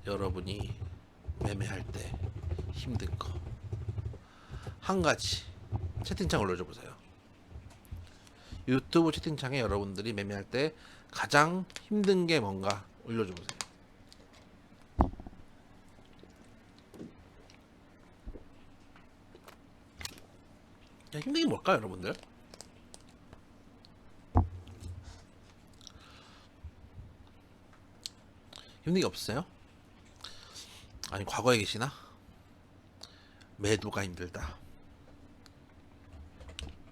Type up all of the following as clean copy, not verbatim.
여러분이 매매할 때 힘든 거 한 가지 채팅창 올려줘 보세요. 유튜브 채팅창에 여러분들이 매매할 때 가장 힘든 게 뭔가 올려줘 보세요. 힘든 게 뭘까요, 여러분들? 힘든 게 없으세요? 아니, 과거에 계시나? 매도가 힘들다.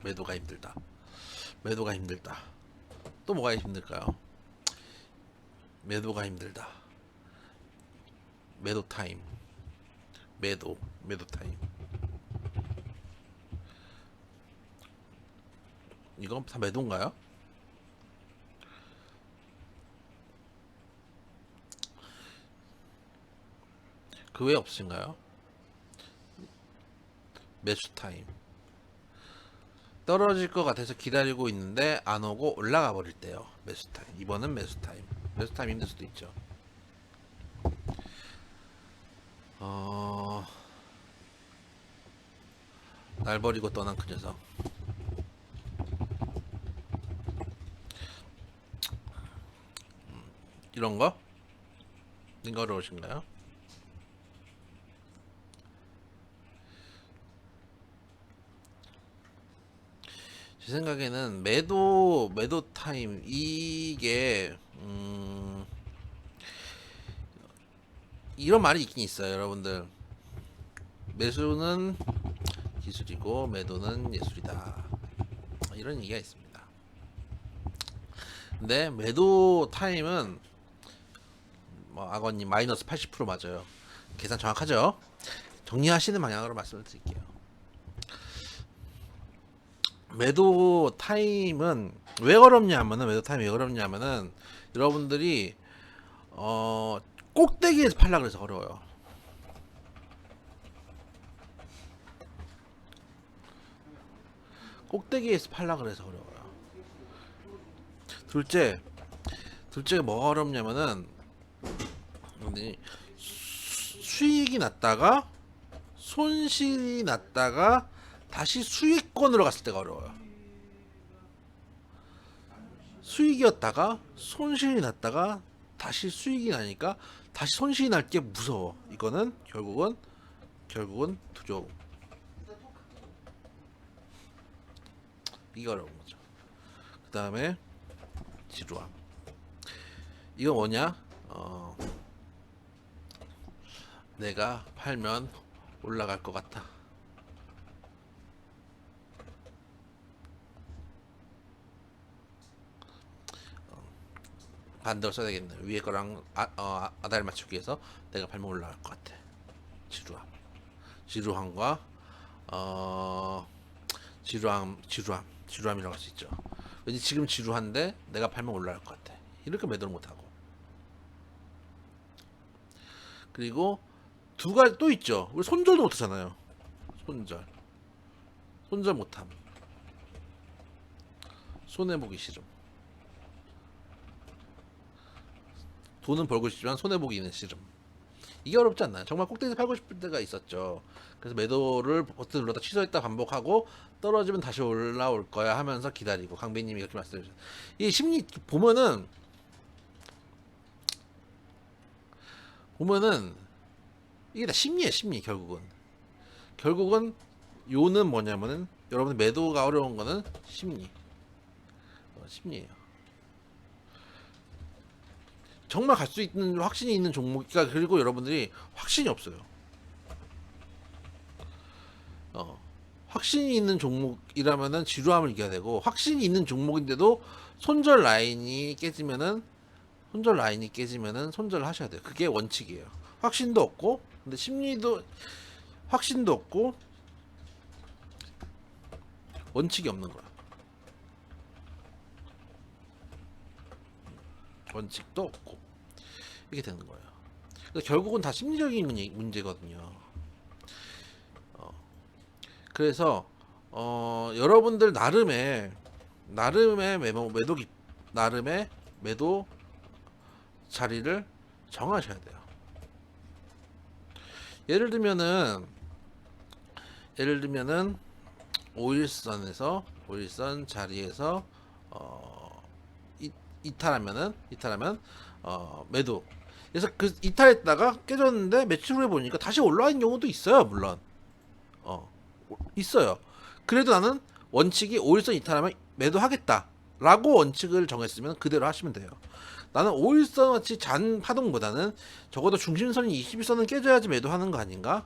매도가 힘들다. 매도가 힘들다. 또 뭐가 힘들까요? 매도가 힘들다. 매도 타임. 매도 타임. 이건 다 매도인가요? 그 외에 없으신가요? 매수 타임. 떨어질 것 같아서 기다리고 있는데 안 오고 올라가 버릴 때요. 매수 타임. 이번은 매수 타임. 매수 타임 힘들 수도 있죠. 어... 날 버리고 떠난 그 녀석. 이런 거? 이거 어려우신가요? 제 생각에는 매도 타임 이게 이런 말이 있긴 있어요, 여러분들. 매수는 기술이고 매도는 예술이다. 이런 얘기가 있습니다. 근데 매도 타임은 뭐 악어님 마이너스 80% 맞아요. 계산 정확하죠? 정리하시는 방향으로 말씀을 드릴게요. 매도 타임은 왜 어렵냐면은 매도 타임이 왜 어렵냐면은 여러분들이 꼭대기에서 팔라 그래서 어려워요. 꼭대기에서 팔라 그래서 어려워요. 둘째, 둘째가 뭐가 어렵냐면은 수익이 났다가 손실이 났다가 다시 수익권으로 갔을 때가 어려워요. 수익이었다가 손실이 났다가 다시 수익이 나니까 다시 손실이 날 게 무서워. 이거는 결국은 두려움. 이게 어려운 거죠. 그 다음에 지루함. 이거 뭐냐? 내가 팔면 올라갈 것 같아. 반대로 써야 되겠네. 위에 거랑 아다리 맞추기 위해서 내가 팔면 올라갈 것 같아. 지루함. 지루함과 지루함이라고 할 수 있죠. 왠지 지금 지루한데 내가 팔면 올라갈 것 같아. 이렇게 매도를 못하고. 그리고 두 가지 또 있죠. 우리 손절도 못하잖아요. 손절 못함. 손해보기 싫음. 돈은 벌고 싶지만 손해보기는 싫음. 이게 어렵지 않나요? 정말 꼭대기에서 팔고 싶을 때가 있었죠. 그래서 매도를 버튼 눌렀다 취소했다 반복하고 떨어지면 다시 올라올 거야 하면서 기다리고 강배님이 이렇게 말씀해 주셨어요. 이 심리 보면은 이게 다 심리예요. 심리 결국은 요는 뭐냐면은 여러분 매도가 어려운 거는 심리예요. 정말 갈 수 있는 확신이 있는 종목이니까. 그리고 여러분들이 확신이 없어요. 확신이 있는 종목이라면은 지루함을 이겨야 되고, 확신이 있는 종목인데도 손절 라인이 깨지면은 손절을 하셔야 돼요. 그게 원칙이에요. 확신도 없고, 근데 심리도 확신도 없고 원칙이 없는 거야. 원칙도 없고 이게 되는 거예요. 그래서 결국은 다 심리적인 문제거든요. 그래서 여러분들 나름의 매도 자리를 정하셔야 돼요. 예를 들면은 예를 들면은 5일선에서 5일선 자리에서 이탈하면 매도. 그래서 그 이탈했다가 깨졌는데 며칠 후에 보니까 다시 올라간 경우도 있어요. 물론 있어요. 그래도 나는 원칙이 5일선 이탈하면 매도하겠다라고 원칙을 정했으면 그대로 하시면 돼요. 나는 5일선 같이 잔 파동보다는 적어도 중심선이 21선은 깨져야지 매도하는 거 아닌가?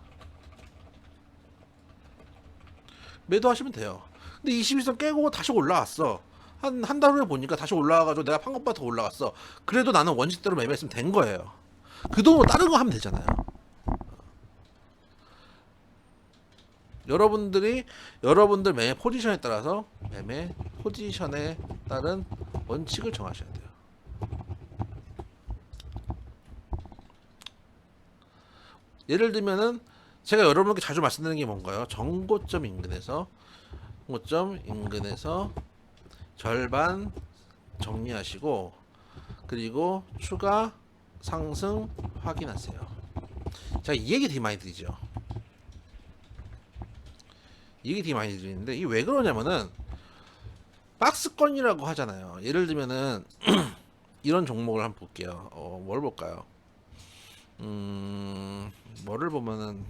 매도하시면 돼요. 근데 21선 깨고 다시 올라왔어. 한 달 후에 보니까 다시 올라와가지고 내가 판 것보다 더 올라갔어. 그래도 나는 원칙대로 매매했으면 된 거예요. 그 돈으로 다른 거 하면 되잖아요. 여러분들 매매 포지션에 따라서 매매 포지션에 따른 원칙을 정하셔야 돼요. 예를 들면은 제가 여러분께 자주 말씀드리는 게 뭔가요? 정고점 인근에서 절반 정리하시고 그리고 추가 상승 확인하세요. 자, 이 얘기 되게 많이 드리죠. 이 얘기 되게 많이 드리는데 이게 왜 그러냐면은 박스권이라고 하잖아요. 예를 들면은 이런 종목을 한번 볼게요. 뭘 볼까요? 뭐를 보면은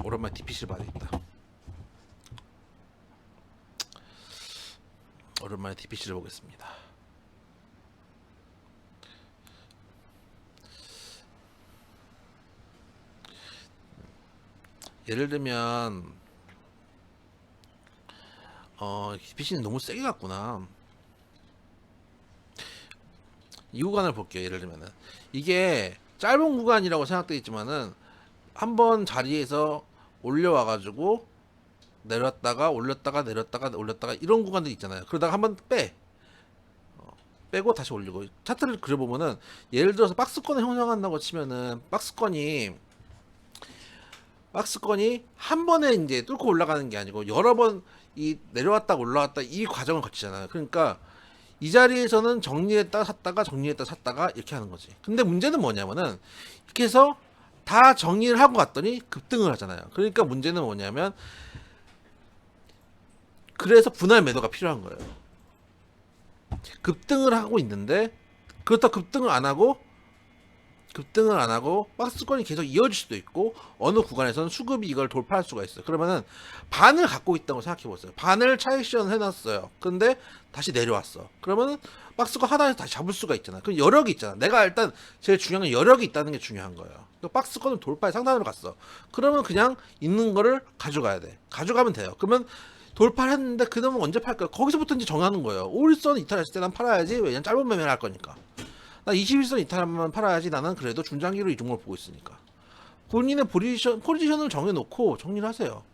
오랜만에 DPC를 봐야 겠다. 오랜만에 DPC를 보겠습니다. 예를 들면 DPC는 너무 세게 갔구나. 이 구간을 볼게요. 예를 들면은 이게 짧은 구간이라고 생각되어 있지만은 한번 자리에서 올려와가지고 내렸다가 올렸다가 내렸다가 올렸다가 이런 구간들 있잖아요. 그러다가 한번 빼고 다시 올리고 차트를 그려보면은 예를 들어서 박스권을 형성한다고 치면은 박스권이 한 번에 이제 뚫고 올라가는 게 아니고 여러 번 이 내려왔다 올라왔다 이 과정을 거치잖아요. 그러니까 이 자리에서는 정리했다가 샀다가 정리했다가 샀다가 이렇게 하는 거지. 근데 문제는 뭐냐면은 이렇게 해서 다 정리를 하고 갔더니 급등을 하잖아요. 그러니까 문제는 뭐냐면 그래서 분할 매도가 필요한 거예요. 급등을 하고 있는데 그렇다 급등을 안 하고 박스권이 계속 이어질 수도 있고 어느 구간에서는 수급이 이걸 돌파할 수가 있어요. 그러면은 반을 갖고 있다고 생각해 보세요. 반을 차익시전 해놨어요. 근데 다시 내려왔어. 그러면은 박스권 하나에서 다시 잡을 수가 있잖아. 그 여력이 있잖아. 내가 일단 제일 중요한 건 여력이 있다는 게 중요한 거예요. 또 박스권을 돌파해 상단으로 갔어. 그러면 그냥 있는 거를 가져가야 돼. 가져가면 돼요. 그러면 돌파를 했는데 그 놈은 언제 팔까요? 거기서부터 이제 정하는 거예요. 5일선 이탈했을 때 난 팔아야지. 왜냐면 짧은 매매를 할 거니까. 나 21선 이탈하면 팔아야지. 나는 그래도 중장기로 이 종목을 보고 있으니까. 본인의 포지션을 정해놓고 정리를 하세요.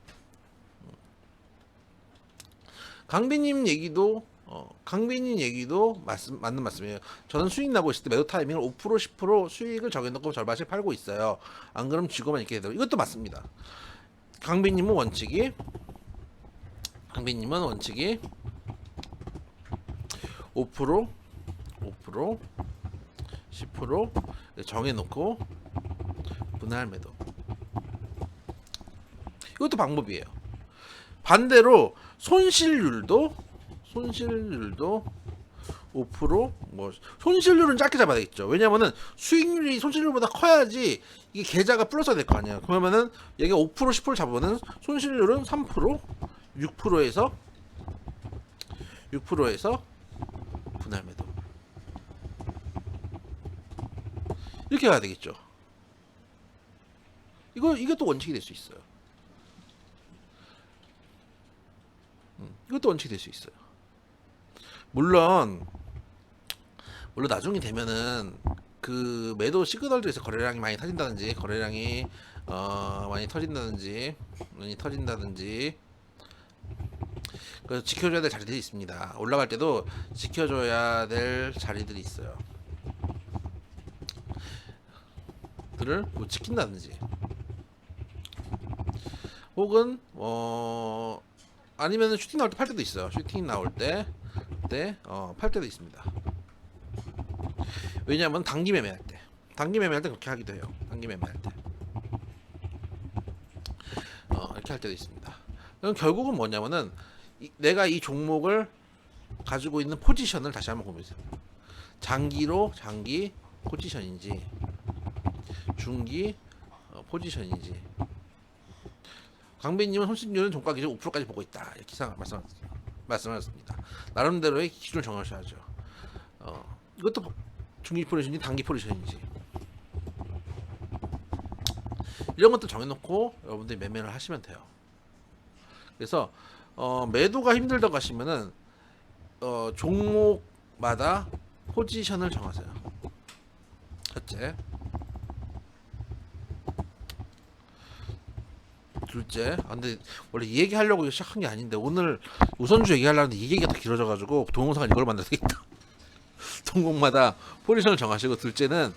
강빈님 얘기도 맞는 말씀이에요. 저는 수익 나고 있을 때 매도 타이밍을 5% 10% 수익을 정해놓고 절반씩 팔고 있어요. 안 그럼 쥐고만 있게 되더라고요. 이것도 맞습니다. 강빈님은 원칙이 5% 10% 정해놓고 분할 매도. 이것도 방법이에요. 반대로 손실률도 5% 뭐 손실률은 짧게 잡아야 되겠죠. 왜냐면은 수익률이 손실률보다 커야지 이게 계좌가 플러스가 될 거 아니야. 그러면은 얘가 5% 10% 잡으면은 손실률은 3% 6%에서 분할 매도. 이렇게 가야 되겠죠. 이게 또 원칙이 될 수 있어요. 이것도 원칙이 될 수 있어요. 물론 나중에 되면은 그 매도 시그널들에서 거래량이 많이 터진다든지 많이 터진다든지 그래서 지켜줘야 될 자리들이 있습니다. 올라갈 때도 지켜줘야 될 자리들이 있어요. 들을 못 지킨다든지 혹은 아니면 슈팅 나올 때 팔 때도 있어요. 슈팅 나올 때 팔 때도 있습니다. 왜냐하면 단기 매매할 때 단기 매매할 때 그렇게 하기도 해요. 단기 매매할 때 이렇게 할 때도 있습니다. 그럼 결국은 뭐냐면은 내가 이 종목을 가지고 있는 포지션을 다시 한번 보면서 장기 포지션인지 중기 포지션인지. 강빈님은 손실률은 종가 기준 5%까지 보고 있다. 이렇게 말씀하셨습니다. 나름대로의 기준을 정하셔야죠. 이것도 중기 포지션인지 단기 포지션인지 이런 것도 정해놓고 여러분들이 매매를 하시면 돼요. 그래서 매도가 힘들다고 하시면은 종목마다 포지션을 정하세요. 첫째. 둘째. 근데 원래 이 얘기 하려고 시작한 게 아닌데 오늘 우선주 얘기하려는데 이 얘기가 더 길어져가지고 동영상을 이걸 만들어야 되겠다. 종목마다 포지션을 정하시고, 둘째는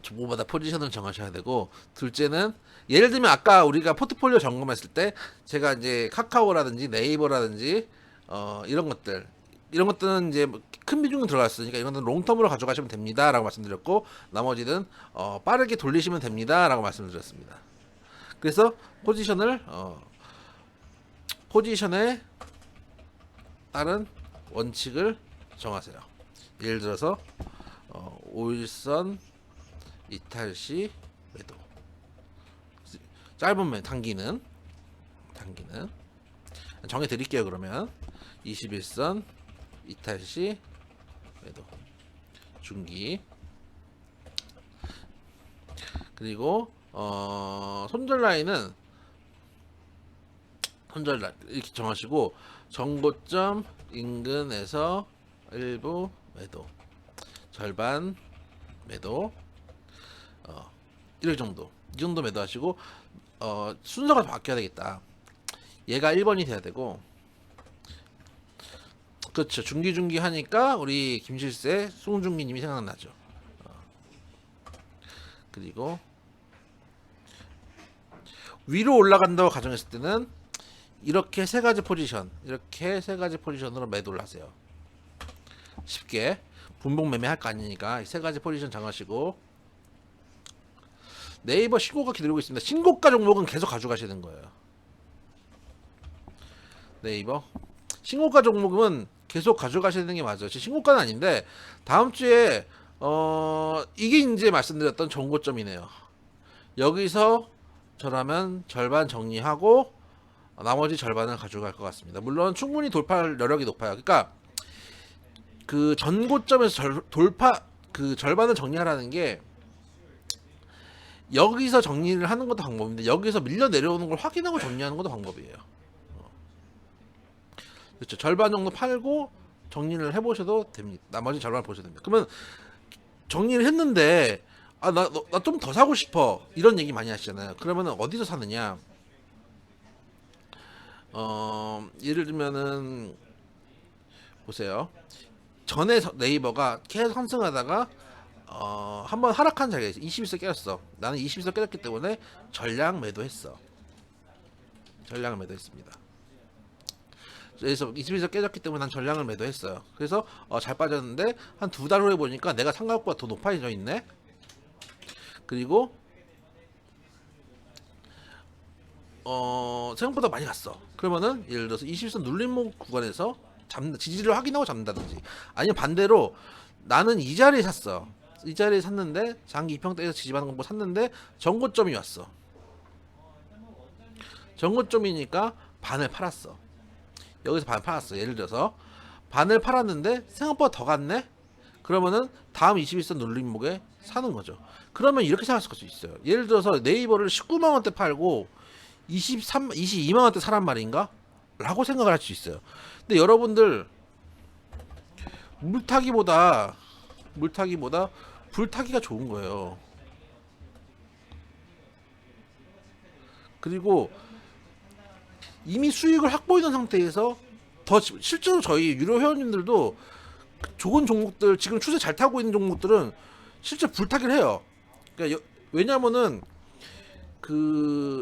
종목마다 포지션을 정하셔야 되고, 둘째는 예를 들면 아까 우리가 포트폴리오 점검했을 때 제가 이제 카카오라든지 네이버라든지 이런 것들은 이제 큰 비중은 들어갔으니까 이거는 롱텀으로 가져가시면 됩니다라고 말씀드렸고, 나머지는 빠르게 돌리시면 됩니다라고 말씀드렸습니다. 그래서 포지션에 따른 원칙을 정하세요. 예를 들어서 5일선 이탈 시 매도. 짧은 매 단기는 정해 드릴게요. 그러면 21선 이탈 시 매도. 중기. 그리고 손절 라인은 이렇게 정하시고, 정고점 인근에서 일부 매도, 절반 매도, 이럴 정도, 이 정도 매도하시고, 순서가 바뀌어야 되겠다. 얘가 1번이 돼야 되고, 그렇죠. 중기 하니까 우리 김실세 송중기님이 생각나죠. 그리고 위로 올라간다고 가정했을 때는 이렇게 세 가지 포지션으로 매도를 하세요. 쉽게 분봉 매매할 거 아니니까 세 가지 포지션 정하시고, 네이버 신고가 기다리고 있습니다. 신고가 종목은 계속 가져가시는 거예요. 네이버 신고가 종목은 계속 가져가시는 게 맞아요. 신고가는 아닌데 다음 주에 이게 이제 말씀드렸던 정고점이네요. 여기서 저라면 절반 정리하고 나머지 절반을 가져갈 것 같습니다. 물론 충분히 돌파할 여력이 높아요. 그러니까 그 전고점에서 절반을 정리하라는 게, 여기서 정리를 하는 것도 방법인데 여기서 밀려 내려오는 걸 확인하고 정리하는 것도 방법이에요. 그렇죠. 절반 정도 팔고 정리를 해보셔도 됩니다. 나머지 절반 보셔도 됩니다. 그러면 정리를 했는데 나 좀 더 사고 싶어, 이런 얘기 많이 하시잖아요. 그러면은 어디서 사느냐? 예를 들면은 보세요. 전에 네이버가 계속 상승하다가 한번 하락한 자리에 21선 깨졌어. 나는 21선 깨졌기 때문에 전량 매도했습니다. 그래서 21선 깨졌기 때문에 난 전량을 매도했어요. 그래서 잘 빠졌는데 한 2달 후에 보니까 내가 생각보다 더 높아져 있네. 그리고 생각보다 많이 갔어. 그러면은 예를 들어서 21선 눌림목 구간에서 지지를 확인하고 잡는다든지, 아니면 반대로 나는 이 자리에 샀어. 이 자리에 샀는데 장기 이평대에서 지지받는 거 보고 샀는데 전고점이 왔어. 전고점이니까 반을 팔았어. 여기서 반을 팔았어. 예를 들어서 반을 팔았는데 생각보다 더 갔네. 그러면은 다음 21선 눌림목에 사는 거죠. 그러면 이렇게 생각할 수 있어요. 예를 들어서 네이버를 19만 원대 팔고 22만 원대 사란 말인가? 라고 생각을 할 수 있어요. 근데 여러분들 물타기보다 불타기가 좋은 거예요. 그리고 이미 수익을 확보해둔 상태에서 실제로 저희 유료 회원님들도 좋은 종목들, 지금 추세 잘 타고 있는 종목들은 실제 불타기를 해요. 그러니까 왜냐면은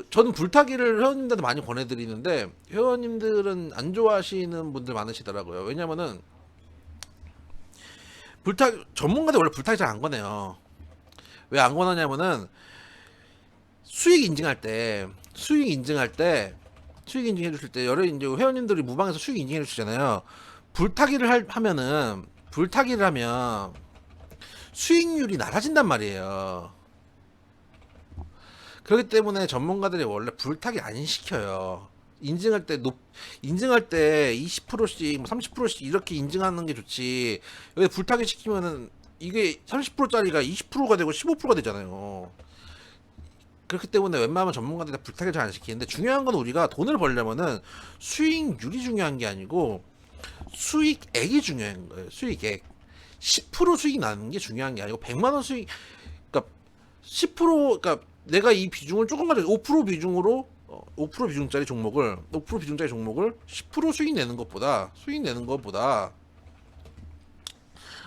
저는 불타기를 회원님들한테 많이 권해드리는데 회원님들은 안 좋아하시는 분들 많으시더라고요. 왜냐면은 전문가들 원래 불타기 잘 안 거네요. 왜 안 권하냐면은 수익 인증해 주실 때 여러 이제 회원님들이 무방에서 수익 인증해 주시잖아요. 불타기를 하면 수익률이 낮아진단 말이에요. 그렇기 때문에 전문가들이 원래 불타기 안 시켜요. 인증할 때 20%씩, 30%씩 이렇게 인증하는 게 좋지. 여기 불타기 시키면은 이게 30%짜리가 20%가 되고 15%가 되잖아요. 그렇기 때문에 웬만하면 전문가들이 다 불타기를 잘 안 시키는데, 중요한 건 우리가 돈을 벌려면은 수익률이 중요한 게 아니고 수익액이 중요한 거예요. 수익액. 10% 수익 나는 게 중요한 게 아니고 100만 원 수익, 그러니까 10%, 그러니까 내가 이 비중을 조금 가져 5% 비중으로 5% 비중짜리 종목을 5% 비중짜리 종목을 10% 수익 내는 것보다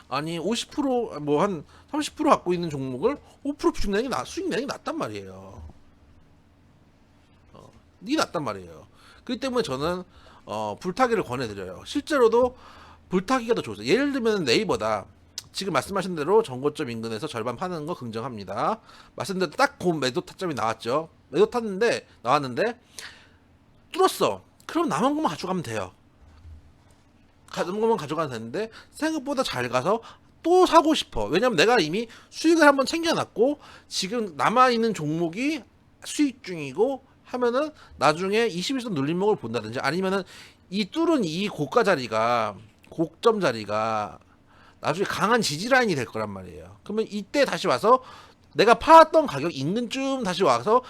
아니 50%뭐 한 30% 갖고 있는 종목을 5% 비중 내는 게 수익 내는 게 낫단 말이에요. 이게 낫단 말이에요. 그렇기 때문에 저는 불타기를 권해드려요. 실제로도 불타기가 더 좋아요. 예를 들면 네이버다. 지금 말씀하신 대로 정고점 인근에서 절반 파는 거 긍정합니다. 말씀대로 딱 그 매도 타점이 나왔죠. 매도 탔는데 나왔는데 뚫었어. 그럼 남은 것만 가져가면 돼요. 남은 것만 가져가면 되는데 생각보다 잘 가서 또 사고 싶어. 왜냐면 내가 이미 수익을 한번 챙겨놨고 지금 남아있는 종목이 수익 중이고 하면은 나중에 21선 눌림목을 본다든지 아니면은 이 뚫은 이 고점 자리가 나중에 강한 지지 라인이 될 거란 말이에요. 그러면 이때 다시 와서 내가 팔았던 가격 인근쯤 다시 와서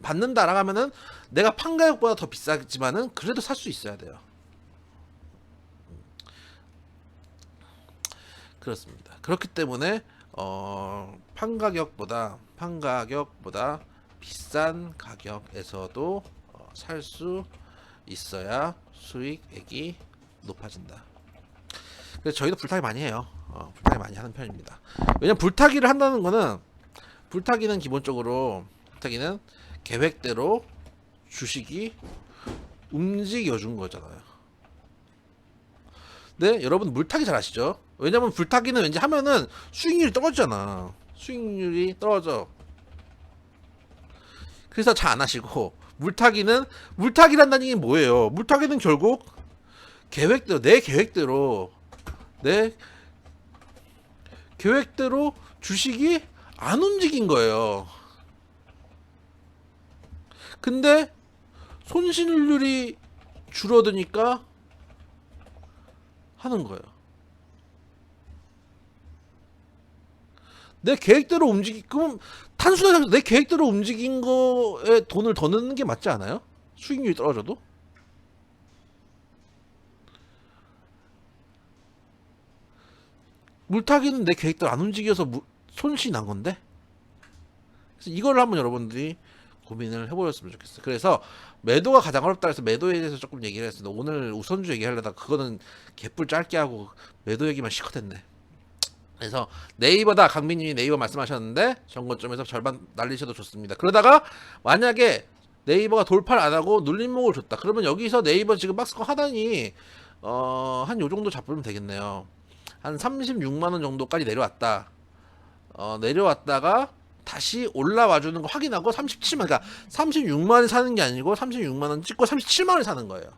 받는다라고 하면은 내가 판 가격보다 더 비싸지만은 그래도 살 수 있어야 돼요. 그렇습니다. 그렇기 때문에 판 가격보다 비싼 가격에서도 살 수 있어야 수익액이 높아진다. 그래서 저희도 불타기 많이 해요. 불타기 많이 하는 편입니다. 왜냐면 불타기를 한다는 거는 불타기는 계획대로 주식이 움직여준 거잖아요. 네, 여러분 물타기 잘 아시죠? 왜냐면 불타기는 왠지 하면은 수익률이 떨어지잖아. 수익률이 떨어져. 그래서 잘 안 하시고 물타기란다는 게 뭐예요? 물타기는 결국 내 계획대로 주식이 안 움직인 거예요. 근데 손실률이 줄어드니까 하는 거예요. 그럼 단순하게 내 계획대로 움직인 거에 돈을 더 넣는 게 맞지 않아요? 수익률이 떨어져도? 물타기는 내 계획대로 안 움직여서 손실이 난 건데? 그래서 이걸 한번 여러분들이 고민을 해보셨으면 좋겠어요. 그래서 매도가 가장 어렵다 해서 매도에 대해서 조금 얘기를 했습니다. 오늘 우선주 얘기하려다가 그거는 개뿔 짧게 하고 매도 얘기만 실컷 했네. 그래서 네이버다, 강민님이 네이버 말씀하셨는데 정고점에서 절반 날리셔도 좋습니다. 그러다가 만약에 네이버가 돌파를 안 하고 눌림목을 줬다. 그러면 여기서 네이버 지금 박스권 하단이 한 요 정도 잡으면 되겠네요. 한 36만 원 정도까지 내려왔다. 내려왔다가 다시 올라와 주는 거 확인하고 37만, 그러니까 36만 원 사는 게 아니고 36만 원 찍고 37만 원 사는 거예요.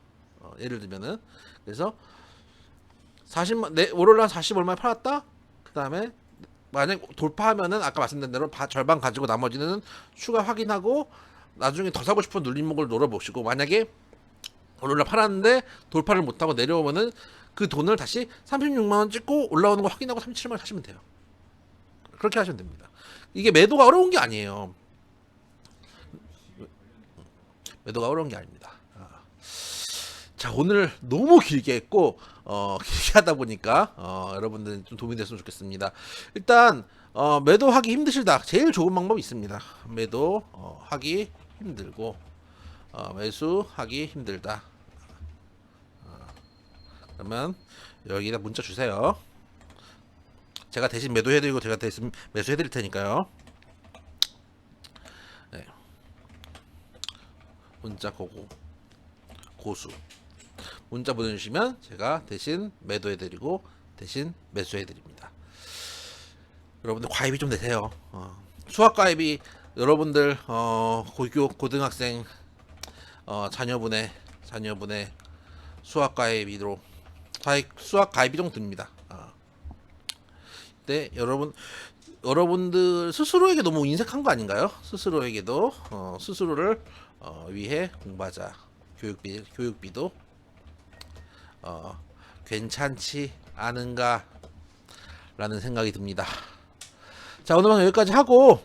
예를 들면은 그래서 40만 월요일 한 40 얼마에 팔았다. 그 다음에 만약 돌파하면은 아까 말씀드린 대로 절반 가지고 나머지는 추가 확인하고 나중에 더 사고 싶은 눌림목을 노려보시고, 만약에 오늘날 팔았는데 돌파를 못하고 내려오면은 그 돈을 다시 36만원 찍고 올라오는 거 확인하고 37만원 사시면 돼요. 그렇게 하시면 됩니다. 이게 매도가 어려운 게 아니에요. 매도가 어려운 게 아닙니다. 자, 오늘 너무 길게 했고 길게 하다 보니까 여러분들 좀 도움이 됐으면 좋겠습니다. 일단 매도하기 힘드시다. 제일 좋은 방법이 있습니다. 매도 하기 힘들고 매수하기 힘들다. 그러면 여기다 문자 주세요. 제가 대신 매도해드리고 제가 대신 매수해드릴 테니까요. 네. 문자 고수 문자 보내주시면 제가 대신 매도해드리고 대신 매수해드립니다. 여러분들 과외비 좀 내세요. 수학 과외비 여러분들 고등학생 자녀분의 수학 과외비로 수학 과외비 정도 듭니다. 네, 여러분들 스스로에게 너무 인색한 거 아닌가요? 스스로에게도 스스로를 위해 공부하자. 교육비도 괜찮지 않은가라는 생각이 듭니다. 자, 오늘 방송 여기까지 하고